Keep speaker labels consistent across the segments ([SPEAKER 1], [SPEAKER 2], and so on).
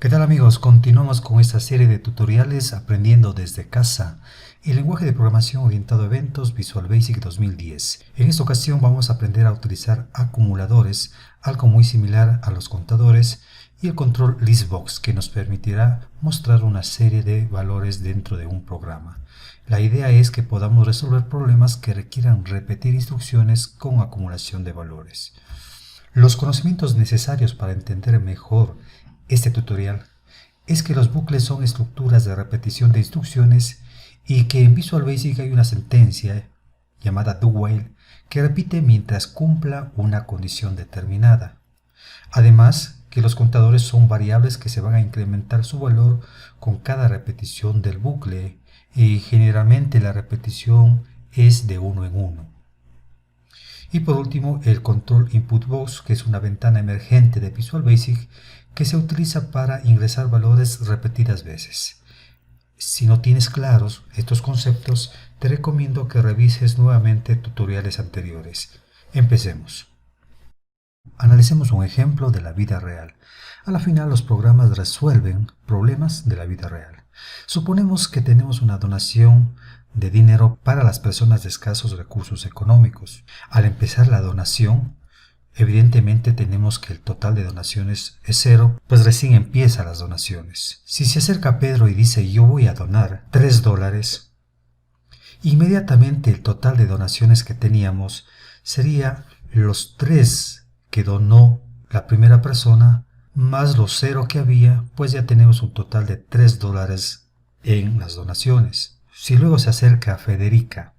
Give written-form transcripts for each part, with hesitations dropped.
[SPEAKER 1] ¿Qué tal amigos? Continuamos con esta serie de tutoriales aprendiendo desde casa el lenguaje de programación orientado a eventos Visual Basic 2010. En esta ocasión vamos a aprender a utilizar acumuladores, algo muy similar a los contadores, y el control listbox que nos permitirá mostrar una serie de valores dentro de un programa. La idea es que podamos resolver problemas que requieran repetir instrucciones con acumulación de valores. Los conocimientos necesarios para entender mejor este tutorial es que los bucles son estructuras de repetición de instrucciones y que en Visual Basic hay una sentencia llamada do while que repite mientras cumpla una condición determinada. Además, que los contadores son variables que se van a incrementar su valor con cada repetición del bucle y generalmente la repetición es de uno en uno. Y por último, el control input box, que es una ventana emergente de Visual Basic que se utiliza para ingresar valores repetidas veces. Si no tienes claros estos conceptos, te recomiendo que revises nuevamente tutoriales anteriores. Empecemos. Analicemos un ejemplo de la vida real. A la final, los programas resuelven problemas de la vida real. Suponemos que tenemos una donación de dinero para las personas de escasos recursos económicos. Al empezar la donación, evidentemente tenemos que el total de donaciones es 0, pues recién empiezan las donaciones. Si se acerca Pedro y dice yo voy a donar $3, inmediatamente el total de donaciones que teníamos sería los 3 que donó la primera persona más los 0 que había, pues ya tenemos un total de $3 en las donaciones. Si luego se acerca a Federica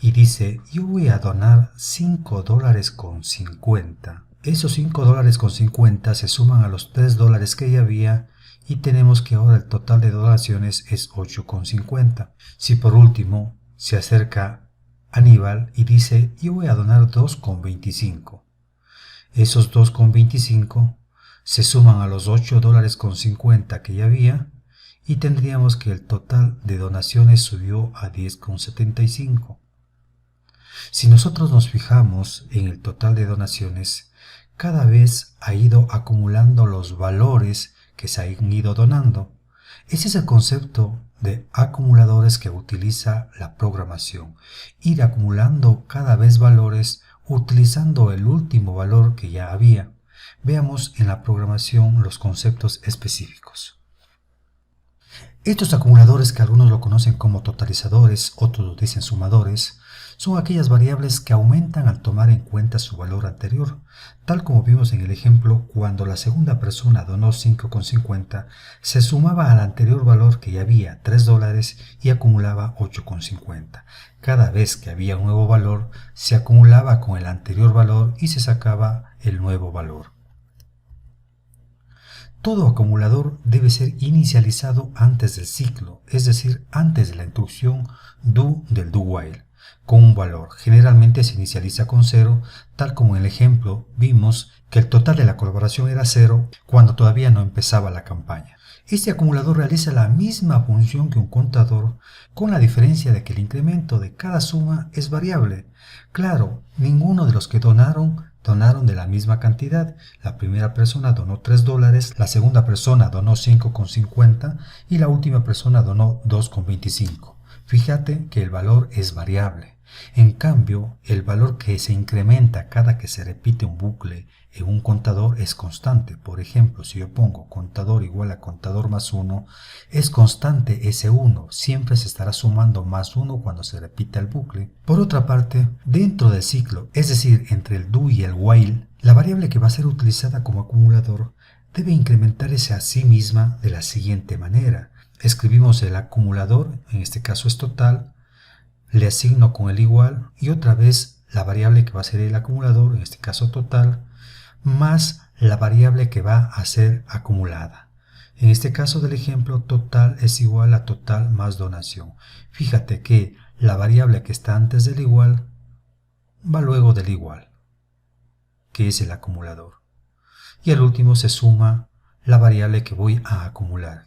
[SPEAKER 1] y dice yo voy a donar $5.50, esos $5.50 se suman a los $3 que ya había y tenemos que ahora el total de donaciones es $8.50. Si por último se acerca Aníbal y dice yo voy a donar $2.25, esos $2.25 se suman a los $8.50 que ya había y tendríamos que el total de donaciones subió a $10.75. Si nosotros nos fijamos en el total de donaciones, cada vez ha ido acumulando los valores que se han ido donando. Ese es el concepto de acumuladores que utiliza la programación. Ir acumulando cada vez valores utilizando el último valor que ya había. Veamos en la programación los conceptos específicos. Estos acumuladores, que algunos lo conocen como totalizadores, otros lo dicen sumadores, son aquellas variables que aumentan al tomar en cuenta su valor anterior, tal como vimos en el ejemplo cuando la segunda persona donó $5.50, se sumaba al anterior valor que ya había, $3, y acumulaba $8.50. Cada vez que había un nuevo valor, se acumulaba con el anterior valor y se sacaba el nuevo valor. Todo acumulador debe ser inicializado antes del ciclo, es decir, antes de la instrucción do del do while, con un valor. Generalmente se inicializa con 0, tal como en el ejemplo vimos que el total de la colaboración era 0 cuando todavía no empezaba la campaña. Este acumulador realiza la misma función que un contador, con la diferencia de que el incremento de cada suma es variable. Claro, ninguno de los que donaron de la misma cantidad. La primera persona donó $3, la segunda persona donó $5.50 y la última persona donó $2.25. Fíjate que el valor es variable. En cambio, el valor que se incrementa cada que se repite un bucle en un contador es constante. Por ejemplo, si yo pongo contador igual a contador más 1, es constante ese 1. Siempre se estará sumando más 1 cuando se repita el bucle. Por otra parte, dentro del ciclo, es decir, entre el do y el while, la variable que va a ser utilizada como acumulador debe incrementarse a sí misma de la siguiente manera. Escribimos el acumulador, en este caso es total, le asigno con el igual y otra vez la variable que va a ser el acumulador, en este caso total, más la variable que va a ser acumulada. En este caso del ejemplo, total es igual a total más donación. Fíjate que la variable que está antes del igual va luego del igual, que es el acumulador. Y al último se suma la variable que voy a acumular.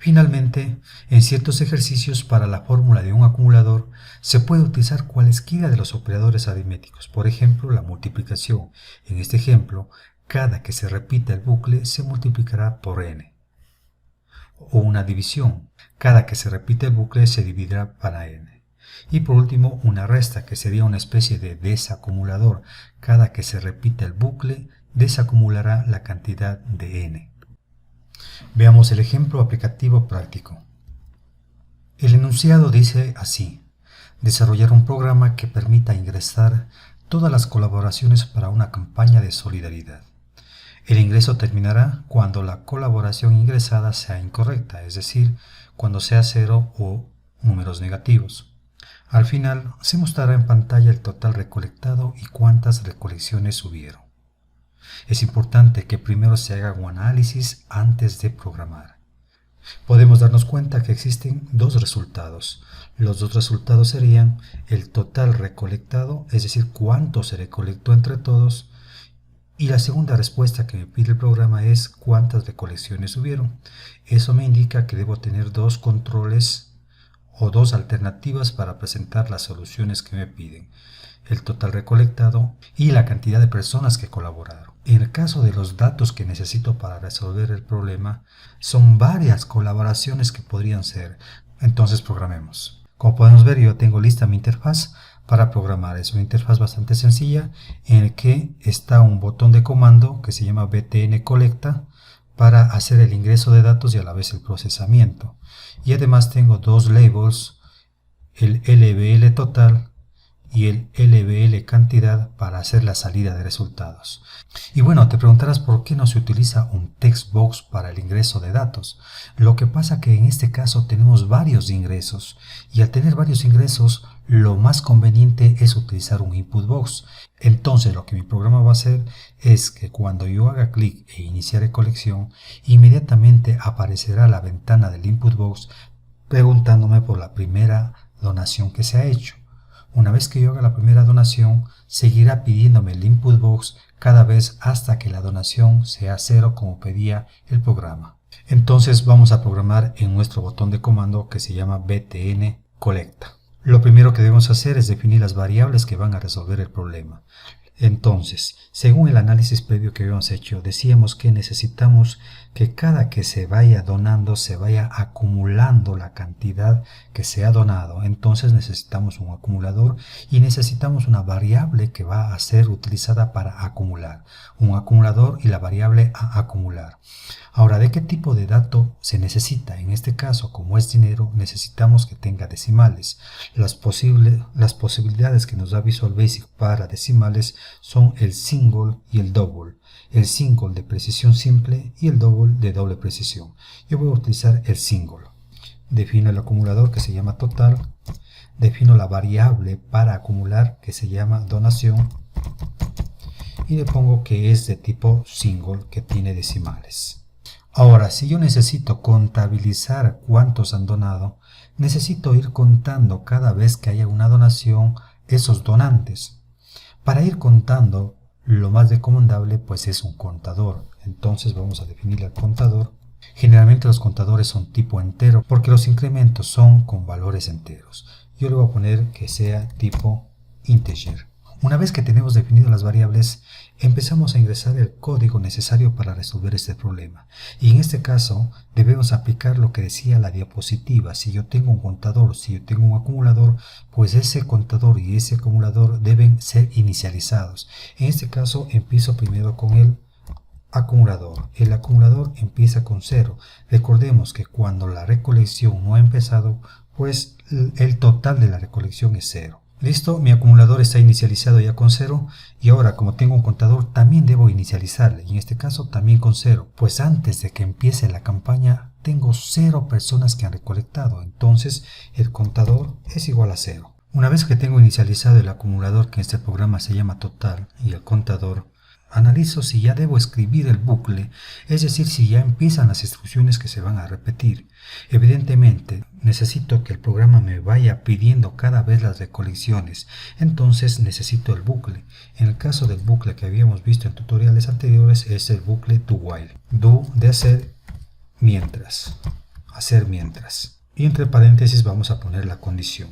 [SPEAKER 1] Finalmente, en ciertos ejercicios para la fórmula de un acumulador se puede utilizar cualesquiera de los operadores aritméticos. Por ejemplo, la multiplicación. En este ejemplo, cada que se repita el bucle se multiplicará por n. O una división, cada que se repite el bucle se dividirá para n. Y por último, una resta, que sería una especie de desacumulador. Cada que se repite el bucle desacumulará la cantidad de n. Veamos el ejemplo aplicativo práctico. El enunciado dice así: desarrollar un programa que permita ingresar todas las colaboraciones para una campaña de solidaridad. El ingreso terminará cuando la colaboración ingresada sea incorrecta, es decir, cuando sea 0 o números negativos. Al final se mostrará en pantalla el total recolectado y cuántas recolecciones hubieron. Es importante que primero se haga un análisis antes de programar. Podemos darnos cuenta que existen dos resultados. Los dos resultados serían el total recolectado, es decir, cuánto se recolectó entre todos, y la segunda respuesta que me pide el programa es cuántas recolecciones hubieron. Eso me indica que debo tener dos controles o dos alternativas para presentar las soluciones que me piden: el total recolectado y la cantidad de personas que colaboraron. En el caso de los datos que necesito para resolver el problema, son varias colaboraciones que podrían ser. Entonces programemos. Como podemos ver, yo tengo lista mi interfaz para programar. Es una interfaz bastante sencilla en el que está un botón de comando que se llama btn colecta para hacer el ingreso de datos y a la vez el procesamiento. Y además tengo dos labels, el lbl total y el lbl cantidad, para hacer la salida de resultados. Y bueno, te preguntarás por qué no se utiliza un text box para el ingreso de datos. Lo que pasa que en este caso tenemos varios ingresos, y al tener varios ingresos lo más conveniente es utilizar un input box. Entonces lo que mi programa va a hacer es que cuando yo haga clic e iniciar recolección, inmediatamente aparecerá la ventana del input box preguntándome por la primera donación que se ha hecho. Una vez que yo haga la primera donación, seguirá pidiéndome el input box cada vez hasta que la donación sea 0 como pedía el programa. Entonces vamos a programar en nuestro botón de comando que se llama btn colecta. Lo primero que debemos hacer es definir las variables que van a resolver el problema. Entonces, según el análisis previo que habíamos hecho, decíamos que necesitamos que cada que se vaya donando se vaya acumulando la cantidad que se ha donado. Entonces necesitamos un acumulador y necesitamos una variable que va a ser utilizada para acumular. Un acumulador y la variable a acumular. Ahora, ¿de qué tipo de dato se necesita? En este caso, como es dinero, necesitamos que tenga decimales. Las posibilidades que nos da Visual Basic para decimales son el single y el double. El single de precisión simple y el double de doble precisión. Yo voy a utilizar el single. Defino el acumulador que se llama total. Defino la variable para acumular que se llama donación. Y le pongo que es de tipo single, que tiene decimales. Ahora, si yo necesito contabilizar cuántos han donado, necesito ir contando cada vez que haya una donación esos donantes. Para ir contando, lo más recomendable pues es un contador. Entonces vamos a definir el contador. Generalmente los contadores son tipo entero porque los incrementos son con valores enteros. Yo le voy a poner que sea tipo integer. Una vez que tenemos definido las variables, empezamos a ingresar el código necesario para resolver este problema. Y en este caso debemos aplicar lo que decía la diapositiva. Si yo tengo un contador, si yo tengo un acumulador, pues ese contador y ese acumulador deben ser inicializados. En este caso empiezo primero con el acumulador. El acumulador empieza con 0. Recordemos que cuando la recolección no ha empezado, pues el total de la recolección es 0. Listo, mi acumulador está inicializado ya con 0 y ahora como tengo un contador también debo inicializarle, y en este caso también con 0, pues antes de que empiece la campaña tengo 0 personas que han recolectado, entonces el contador es igual a 0. Una vez que tengo inicializado el acumulador, que en este programa se llama total, y el contador, analizo si ya debo escribir el bucle, es decir, si ya empiezan las instrucciones que se van a repetir. Evidentemente, necesito que el programa me vaya pidiendo cada vez las recolecciones, entonces necesito el bucle. En el caso del bucle que habíamos visto en tutoriales anteriores es el bucle do while. Do de hacer mientras. Y entre paréntesis vamos a poner la condición.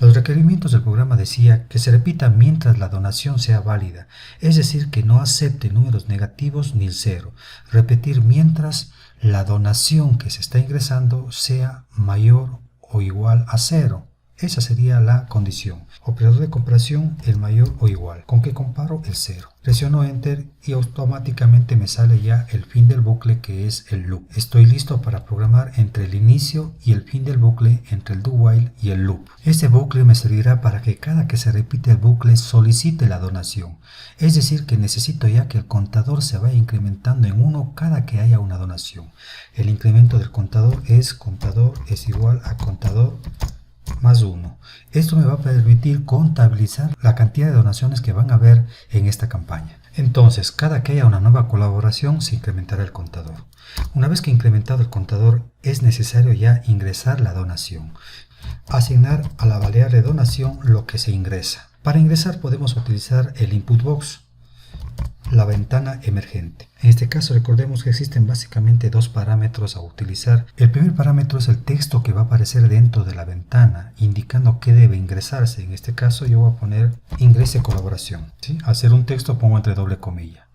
[SPEAKER 1] Los requerimientos del programa decía que se repita mientras la donación sea válida, es decir, que no acepte números negativos ni el cero. Repetir mientras la donación que se está ingresando sea mayor o igual a cero. Esa sería la condición. Operador de comparación, el mayor o igual. ¿Con qué comparo? El 0. Presiono Enter y automáticamente me sale ya el fin del bucle, que es el loop. Estoy listo para programar entre el inicio y el fin del bucle, entre el do while y el loop. Este bucle me servirá para que cada que se repite el bucle solicite la donación. Es decir, que necesito ya que el contador se vaya incrementando en 1 cada que haya una donación. El incremento del contador es igual a contador más 1. Esto me va a permitir contabilizar la cantidad de donaciones que van a haber en esta campaña. Entonces, cada que haya una nueva colaboración, se incrementará el contador. Una vez que incrementado el contador, es necesario ya ingresar la donación. Asignar a la variable donación lo que se ingresa. Para ingresar podemos utilizar el input box, la ventana emergente. En este caso recordemos que existen básicamente dos parámetros a utilizar. El primer parámetro es el texto que va a aparecer dentro de la ventana, indicando qué debe ingresarse. En este caso yo voy a poner ingrese colaboración. ¿Sí? Al hacer un texto pongo entre doble comilla.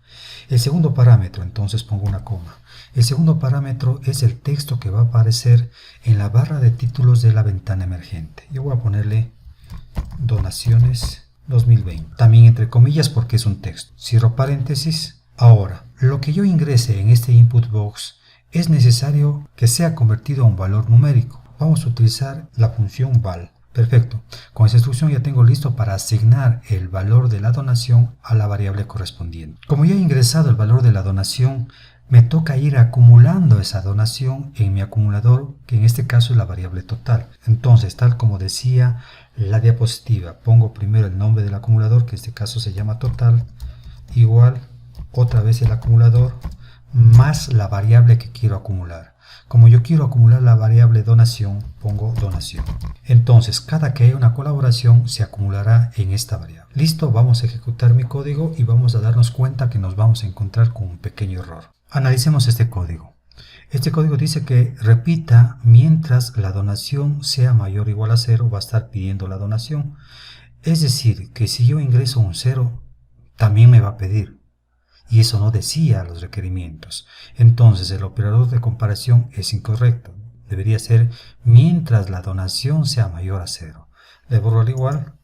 [SPEAKER 1] El segundo parámetro, entonces pongo una coma. El segundo parámetro es el texto que va a aparecer en la barra de títulos de la ventana emergente. Yo voy a ponerle donaciones 2020. También entre comillas porque es un texto. Cierro paréntesis. Ahora, lo que yo ingrese en este input box es necesario que sea convertido a un valor numérico. Vamos a utilizar la función val. Perfecto. Con esa instrucción ya tengo listo para asignar el valor de la donación a la variable correspondiente. Como ya he ingresado el valor de la donación, me toca ir acumulando esa donación en mi acumulador, que en este caso es la variable total. Entonces, tal como decía la diapositiva, pongo primero el nombre del acumulador, que en este caso se llama total, igual otra vez el acumulador más la variable que quiero acumular. Como yo quiero acumular la variable donación, pongo donación. Entonces, cada que haya una colaboración se acumulará en esta variable. Listo, vamos a ejecutar mi código y vamos a darnos cuenta que nos vamos a encontrar con un pequeño error. Analicemos este código. Este código dice que repita mientras la donación sea mayor o igual a 0, va a estar pidiendo la donación. Es decir, que si yo ingreso un 0, también me va a pedir. Y eso no decía los requerimientos. Entonces el operador de comparación es incorrecto. Debería ser mientras la donación sea mayor a 0. Le borro al igual.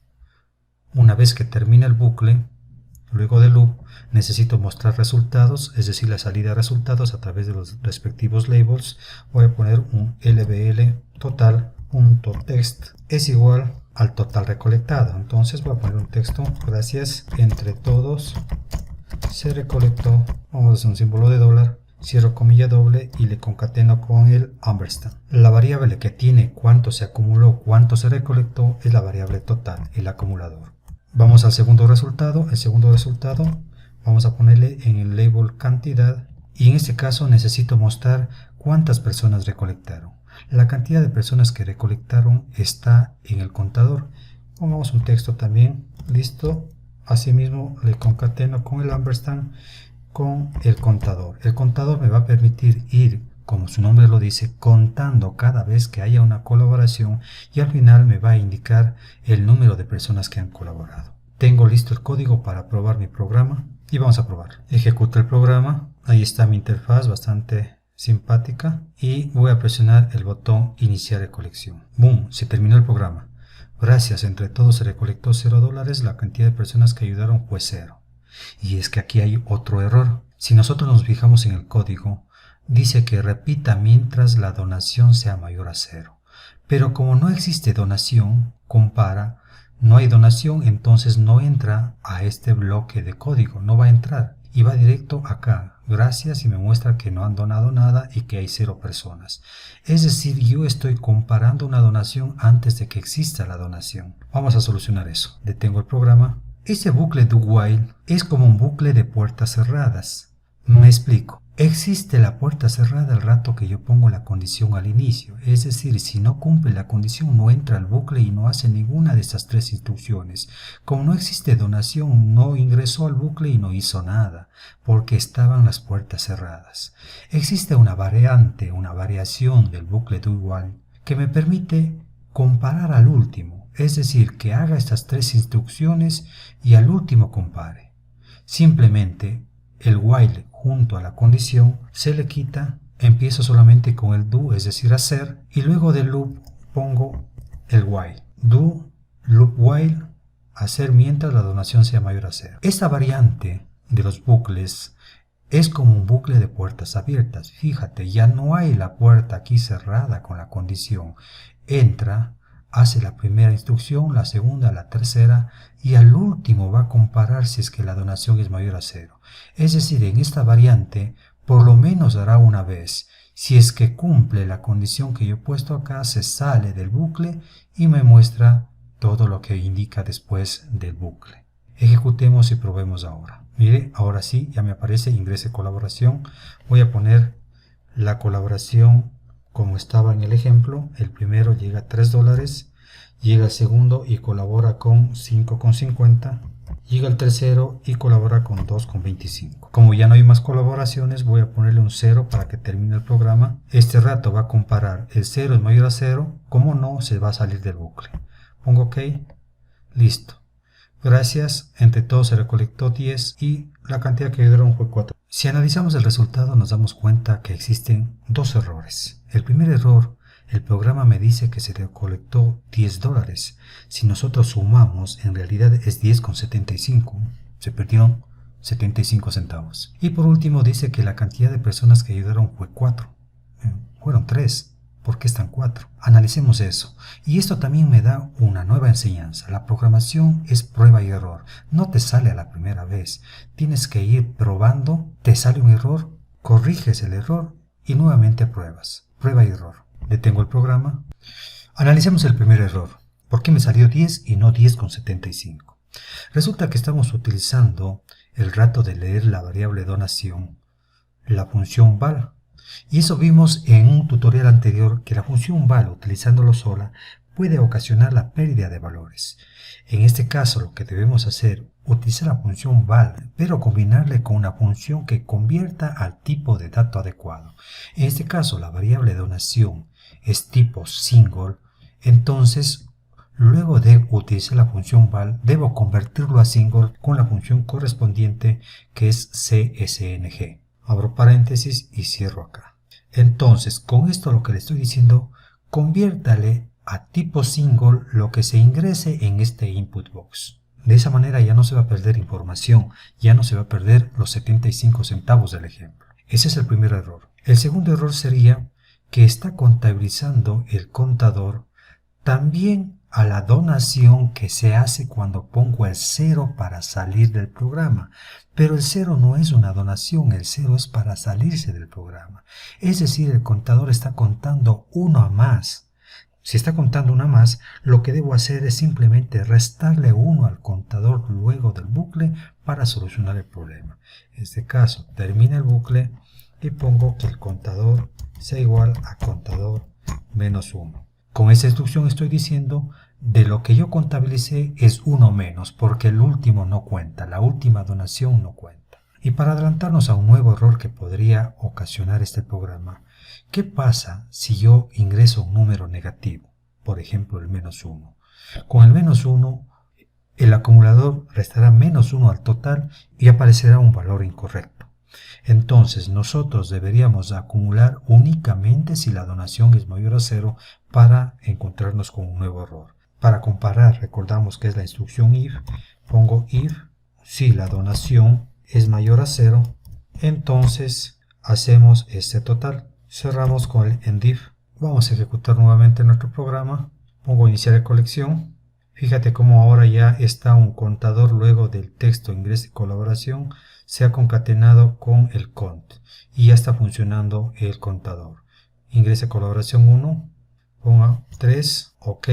[SPEAKER 1] Una vez que termine el bucle, luego del loop, necesito mostrar resultados, es decir, la salida de resultados a través de los respectivos labels. Voy a poner un lbl total.text es igual al total recolectado. Entonces voy a poner un texto, gracias, entre todos se recolectó, vamos a hacer un símbolo de dólar, cierro comilla doble y le concateno con el ampersand. La variable que tiene cuánto se acumuló, cuánto se recolectó, es la variable total, el acumulador. Vamos al segundo resultado. El segundo resultado vamos a ponerle en el label cantidad y en este caso necesito mostrar cuántas personas recolectaron. La cantidad de personas que recolectaron está en el contador. Pongamos un texto también, listo. Asimismo le concateno con el ampersand con el contador. El contador me va a permitir ir, como su nombre lo dice, contando cada vez que haya una colaboración y al final me va a indicar el número de personas que han colaborado. Tengo listo el código para probar mi programa y vamos a probar. Ejecuto el programa, ahí está mi interfaz bastante simpática y voy a presionar el botón iniciar recolección. ¡Boom! Se terminó el programa. Gracias, entre todos se recolectó $0, la cantidad de personas que ayudaron fue 0. Y es que aquí hay otro error. Si nosotros nos fijamos en el código, dice que repita mientras la donación sea mayor a 0. Pero como no existe donación, compara, no hay donación, entonces no entra a este bloque de código, no va a entrar. Y va directo acá, gracias, y me muestra que no han donado nada y que hay 0 personas. Es decir, yo estoy comparando una donación antes de que exista la donación. Vamos a solucionar eso. Detengo el programa. Este bucle do while es como un bucle de puertas cerradas. Me explico. Existe la puerta cerrada al rato que yo pongo la condición al inicio. Es decir, si no cumple la condición no entra al bucle y no hace ninguna de estas 3 instrucciones. Como no existe donación, no ingresó al bucle y no hizo nada, porque estaban las puertas cerradas. Existe una variante, una variación del bucle do while que me permite comparar al último. es decir, que haga estas 3 instrucciones y al último compare. Simplemente el while junto a la condición se le quita, empiezo solamente con el do, es decir, hacer, y luego del loop pongo el while. Do, loop while, hacer mientras la donación sea mayor a 0. Esta variante de los bucles es como un bucle de puertas abiertas. Fíjate, ya no hay la puerta aquí cerrada con la condición. Entra, hace la primera instrucción, la segunda, la tercera y al último va a comparar si es que la donación es mayor a 0. Es decir, en esta variante por lo menos hará una vez. Si es que cumple la condición que yo he puesto acá, se sale del bucle y me muestra todo lo que indica después del bucle. Ejecutemos y probemos ahora. Mire, ahora sí, ya me aparece ingrese colaboración. Voy a poner la colaboración como estaba en el ejemplo. El primero llega a $3, llega el segundo y colabora con 5,50, llega el tercero y colabora con 2,25. Como ya no hay más colaboraciones, voy a ponerle un 0 para que termine el programa. Este rato va a comparar el 0 es mayor a 0, como no, se va a salir del bucle. Pongo OK, listo. Gracias, entre todos se recolectó 10 y la cantidad que ayudaron fue 4. Si analizamos el resultado nos damos cuenta que existen 2 errores. El primer error, el programa me dice que se recolectó $10. Si nosotros sumamos, en realidad es 10,75. Se perdieron 75 centavos. Y por último dice que la cantidad de personas que ayudaron fue 4. Fueron 3. ¿Por qué están 4? Analicemos eso. Y esto también me da una nueva enseñanza. La programación es prueba y error. No te sale a la primera vez. Tienes que ir probando. Te sale un error, corriges el error y nuevamente pruebas. Prueba y error. Detengo el programa. Analicemos el primer error. ¿Por qué me salió 10 y no 10,75? Resulta que estamos utilizando el rato de leer la variable donación, la función val. Y eso vimos en un tutorial anterior, que la función val, utilizándolo sola, puede ocasionar la pérdida de valores. En este caso lo que debemos hacer, utilizar la función val, pero combinarle con una función que convierta al tipo de dato adecuado. En este caso la variable donación es tipo single, entonces luego de utilizar la función val, debo convertirlo a single con la función correspondiente que es csng. Abro paréntesis y cierro acá. Entonces, con esto lo que le estoy diciendo, conviértale a tipo single lo que se ingrese en este input box. De esa manera ya no se va a perder información, ya no se va a perder los 75 centavos del ejemplo. Ese es el primer error. El segundo error sería que está contabilizando el contador también a la donación que se hace cuando pongo el 0 para salir del programa. Pero el 0 no es una donación, el 0 es para salirse del programa. Es decir, el contador está contando uno a más. Si está contando una más, lo que debo hacer es simplemente restarle 1 al contador luego del bucle para solucionar el problema. En este caso, termina el bucle y pongo que el contador sea igual a contador menos 1. Con esa instrucción estoy diciendo de lo que yo contabilicé es 1 menos, porque el último no cuenta, la última donación no cuenta. Y para adelantarnos a un nuevo error que podría ocasionar este programa, ¿qué pasa si yo ingreso un número negativo? Por ejemplo, el menos 1. Con el menos 1, el acumulador restará menos 1 al total y aparecerá un valor incorrecto. Entonces nosotros deberíamos acumular únicamente si la donación es mayor a 0 para encontrarnos con un nuevo error. Para comparar, recordamos que es la instrucción if, pongo if, si la donación es mayor a 0, entonces hacemos este total. Cerramos con el endif. Vamos a ejecutar nuevamente nuestro programa, pongo iniciar de colección. Fíjate cómo ahora ya está un contador luego del texto ingrese colaboración, se ha concatenado con el cont y ya está funcionando el contador. Ingrese colaboración 1, ponga 3, ok,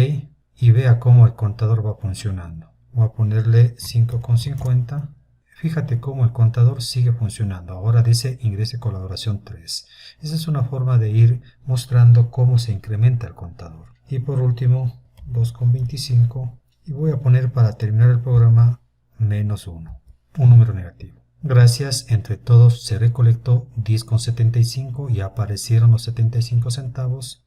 [SPEAKER 1] y vea cómo el contador va funcionando. Voy a ponerle 5,50. Fíjate cómo el contador sigue funcionando. Ahora dice ingrese colaboración 3. Esa es una forma de ir mostrando cómo se incrementa el contador. Y por último, 2,25. Y voy a poner para terminar el programa menos 1. Un número negativo. Gracias, entre todos se recolectó 10,75 y aparecieron los 75 centavos.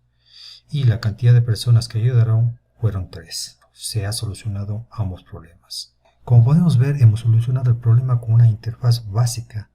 [SPEAKER 1] Y la cantidad de personas que ayudaron fueron 3. se ha solucionado ambos problemas. Como podemos ver, hemos solucionado el problema con una interfaz básica.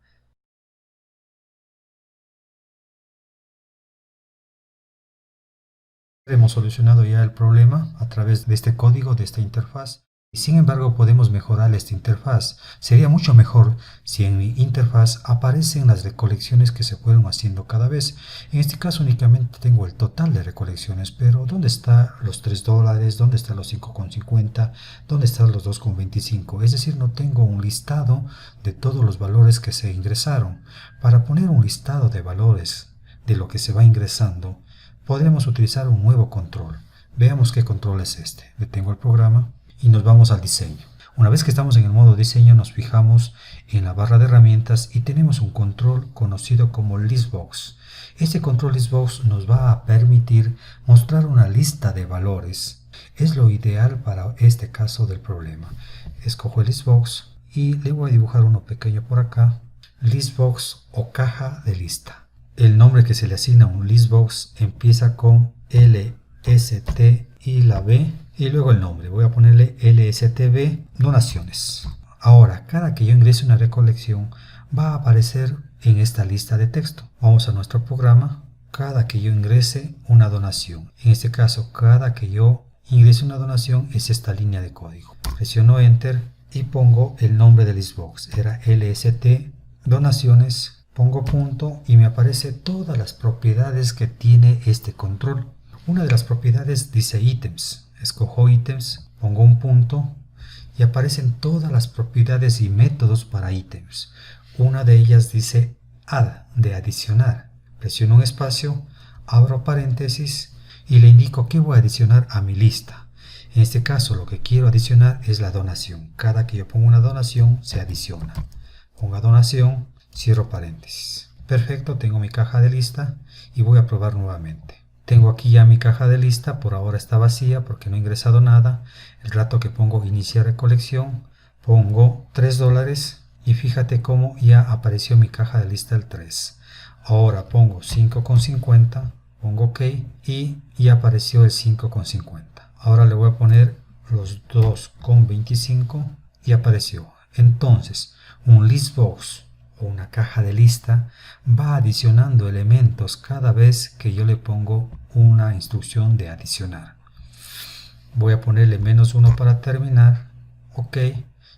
[SPEAKER 1] Hemos solucionado ya el problema a través de este código, de esta interfaz. Sin embargo, podemos mejorar esta interfaz. Sería mucho mejor si en mi interfaz aparecen las recolecciones que se fueron haciendo cada vez. En este caso únicamente tengo el total de recolecciones, pero ¿dónde están los $3? ¿Dónde están los 5,50? ¿Dónde están los 2,25? Es decir, no tengo un listado de todos los valores que se ingresaron. Para poner un listado de valores de lo que se va ingresando, podremos utilizar un nuevo control. Veamos qué control es este. Detengo el programa y nos vamos al diseño. Una vez que estamos en el modo diseño, nos fijamos en la barra de herramientas y tenemos un control conocido como Listbox. Este control Listbox nos va a permitir mostrar una lista de valores. Es lo ideal para este caso del problema. Escojo el Listbox y le voy a dibujar uno pequeño por acá. Listbox o caja de lista. El nombre que se le asigna a un Listbox empieza con LST y la B y luego el nombre. Voy a ponerle LSTB donaciones. Ahora, cada que yo ingrese una recolección va a aparecer en esta lista de texto. Vamos a nuestro programa. Cada que yo ingrese una donación. En este caso, cada que yo ingrese una donación es esta línea de código. Presiono Enter y pongo el nombre del Listbox. Era LST donaciones. Pongo punto y me aparece todas las propiedades que tiene este control. Una de las propiedades dice ítems. Escojo ítems, pongo un punto y aparecen todas las propiedades y métodos para ítems. Una de ellas dice add, de adicionar. Presiono un espacio, abro paréntesis y le indico que voy a adicionar a mi lista. En este caso lo que quiero adicionar es la donación. Cada que yo pongo una donación se adiciona. Pongo donación. Cierro paréntesis. Perfecto, tengo mi caja de lista y voy a probar nuevamente. Tengo aquí ya mi caja de lista, por ahora está vacía porque no he ingresado nada. El rato que pongo iniciar recolección, pongo $3 y fíjate cómo ya apareció mi caja de lista el 3. Ahora pongo 5,50, pongo OK y ya apareció el 5,50. Ahora le voy a poner los 2,25 y apareció. Entonces, un Listbox o una caja de lista va adicionando elementos cada vez que yo le pongo una instrucción de adicionar. Voy a ponerle -1 para terminar, OK,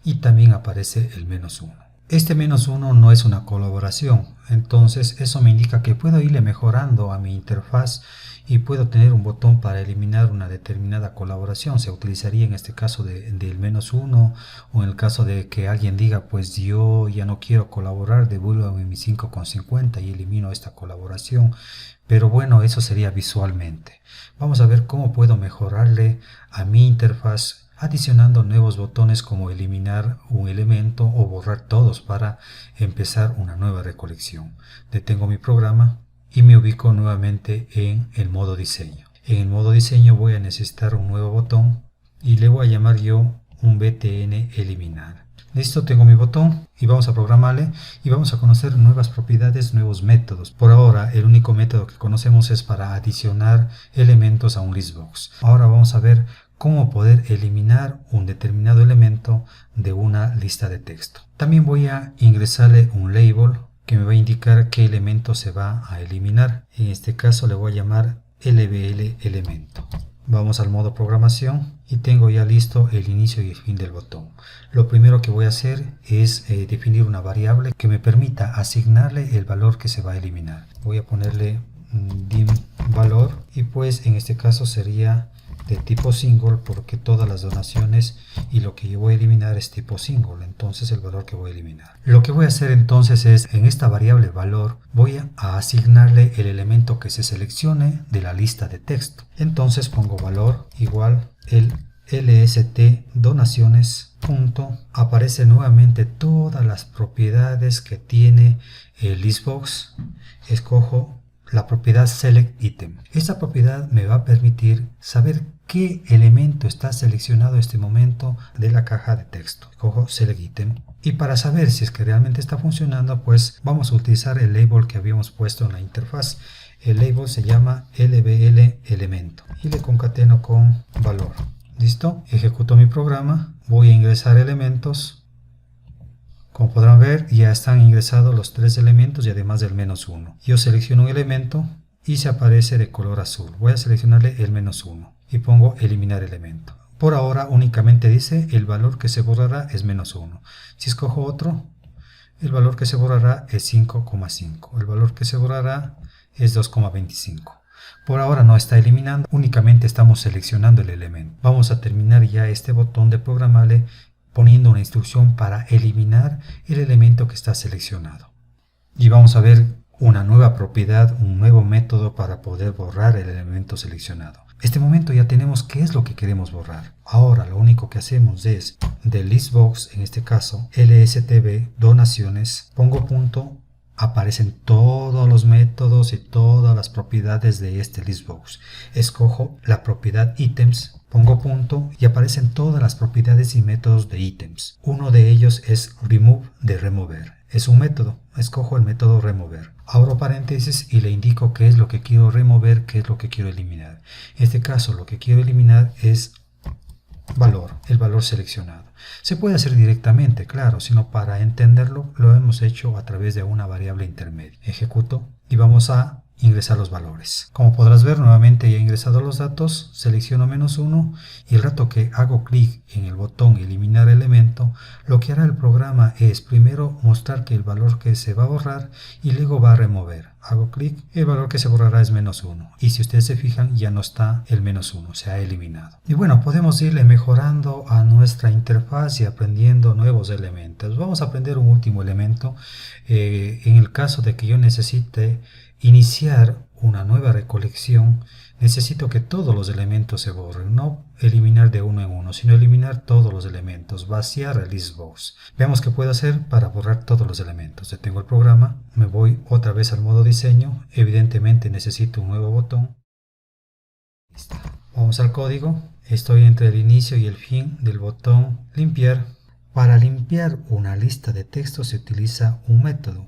[SPEAKER 1] y también aparece el -1. Este -1 no es una colaboración, entonces eso me indica que puedo irle mejorando a mi interfaz y puedo tener un botón para eliminar una determinada colaboración. Se utilizaría en este caso del -1 o en el caso de que alguien diga pues yo ya no quiero colaborar, devuélvame mi 5,50 y elimino esta colaboración. Pero bueno, eso sería visualmente. Vamos a ver cómo puedo mejorarle a mi interfaz adicionando nuevos botones como eliminar un elemento o borrar todos para empezar una nueva recolección. Detengo mi programa y me ubico nuevamente en el modo diseño. En el modo diseño voy a necesitar un nuevo botón y le voy a llamar yo un BTN eliminar. Listo, tengo mi botón y vamos a programarle y vamos a conocer nuevas propiedades, nuevos métodos. Por ahora el único método que conocemos es para adicionar elementos a un Listbox. Ahora vamos a ver cómo poder eliminar un determinado elemento de una lista de texto. También voy a ingresarle un label que me va a indicar qué elemento se va a eliminar. En este caso le voy a llamar LBL elemento. Vamos al modo programación y tengo ya listo el inicio y el fin del botón. Lo primero que voy a hacer es definir una variable que me permita asignarle el valor que se va a eliminar. Voy a ponerle dim valor y pues en este caso sería de tipo single porque todas las donaciones y lo que yo voy a eliminar es tipo single, entonces el valor que voy a eliminar. Lo que voy a hacer entonces es en esta variable valor voy a asignarle el elemento que se seleccione de la lista de texto. Entonces pongo valor igual el LST donaciones punto, aparece nuevamente todas las propiedades que tiene el Listbox. Escojo la propiedad select item. Esta propiedad me va a permitir saber qué elemento está seleccionado en este momento de la caja de texto. Escojo select item y para saber si es que realmente está funcionando pues vamos a utilizar el label que habíamos puesto en la interfaz. El label se llama LBL elemento y le concateno con valor. Listo, ejecuto mi programa, voy a ingresar elementos. Como podrán ver, ya están ingresados los 3 elementos y además del -1. Yo selecciono un elemento y se aparece de color azul. Voy a seleccionarle el -1 y pongo eliminar elemento. Por ahora únicamente dice el valor que se borrará es -1. Si escojo otro, el valor que se borrará es 5,5. El valor que se borrará es 2,25. Por ahora no está eliminando, únicamente estamos seleccionando el elemento. Vamos a terminar ya este botón de programable poniendo una instrucción para eliminar el elemento que está seleccionado. Y vamos a ver una nueva propiedad, un nuevo método para poder borrar el elemento seleccionado. En este momento ya tenemos qué es lo que queremos borrar. Ahora lo único que hacemos es del listbox, en este caso lstb donaciones, pongo punto, aparecen todos los métodos y todas las propiedades de este listbox. Escojo la propiedad items, pongo punto y aparecen todas las propiedades y métodos de items. Uno de ellos es remove de remover. Es un método, escojo el método remover. Abro paréntesis y le indico qué es lo que quiero remover, qué es lo que quiero eliminar. En este caso lo que quiero eliminar es valor, el valor seleccionado. Se puede hacer directamente, claro, sino para entenderlo lo hemos hecho a través de una variable intermedia. Ejecuto y vamos a ingresar los valores. Como podrás ver, nuevamente ya he ingresado los datos, selecciono -1 y el rato que hago clic en el botón eliminar elemento, lo que hará el programa es primero mostrar que el valor que se va a borrar y luego va a remover. Hago clic, el valor que se borrará es -1 y si ustedes se fijan ya no está el -1, se ha eliminado. Y bueno, podemos irle mejorando a nuestra interfaz y aprendiendo nuevos elementos. Vamos a aprender un último elemento en el caso de que yo necesite iniciar una nueva recolección. Necesito que todos los elementos se borren, no eliminar de uno en uno, sino eliminar todos los elementos, vaciar el listbox. Veamos qué puedo hacer para borrar todos los elementos. Detengo el programa, me voy otra vez al modo diseño, evidentemente necesito un nuevo botón. Listo. Vamos al código, estoy entre el inicio y el fin del botón limpiar. Para limpiar una lista de texto se utiliza un método.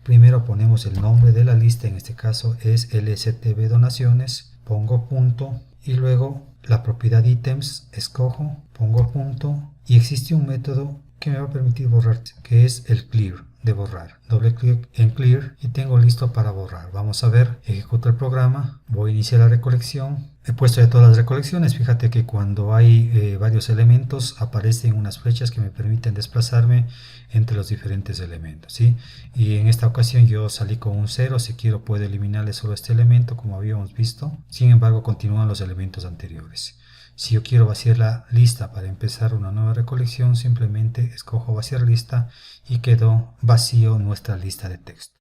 [SPEAKER 1] Primero ponemos el nombre de la lista, en este caso es lstb donaciones, pongo punto y luego la propiedad items, escojo, pongo punto y existe un método que me va a permitir borrar, que es el clear, de borrar. Doble clic en clear y tengo listo para borrar. Vamos a ver, ejecuto el programa, voy a iniciar la recolección. He puesto ya todas las recolecciones, fíjate que cuando hay varios elementos aparecen unas flechas que me permiten desplazarme entre los diferentes elementos, ¿sí? Y en esta ocasión yo salí con un 0, si quiero puedo eliminarle solo este elemento como habíamos visto, sin embargo continúan los elementos anteriores. Si yo quiero vaciar la lista para empezar una nueva recolección, simplemente escojo vaciar lista y quedó vacío nuestra lista de texto.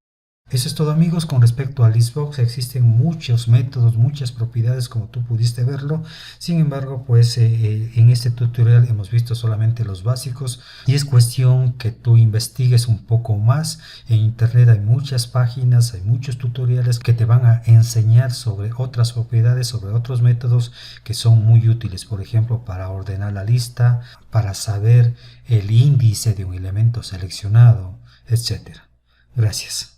[SPEAKER 1] Eso es todo, amigos. Con respecto al listbox existen muchos métodos, muchas propiedades como tú pudiste verlo. Sin embargo, pues en este tutorial hemos visto solamente los básicos y es cuestión que tú investigues un poco más. En internet hay muchas páginas, hay muchos tutoriales que te van a enseñar sobre otras propiedades, sobre otros métodos que son muy útiles. Por ejemplo, para ordenar la lista, para saber el índice de un elemento seleccionado, etc. Gracias.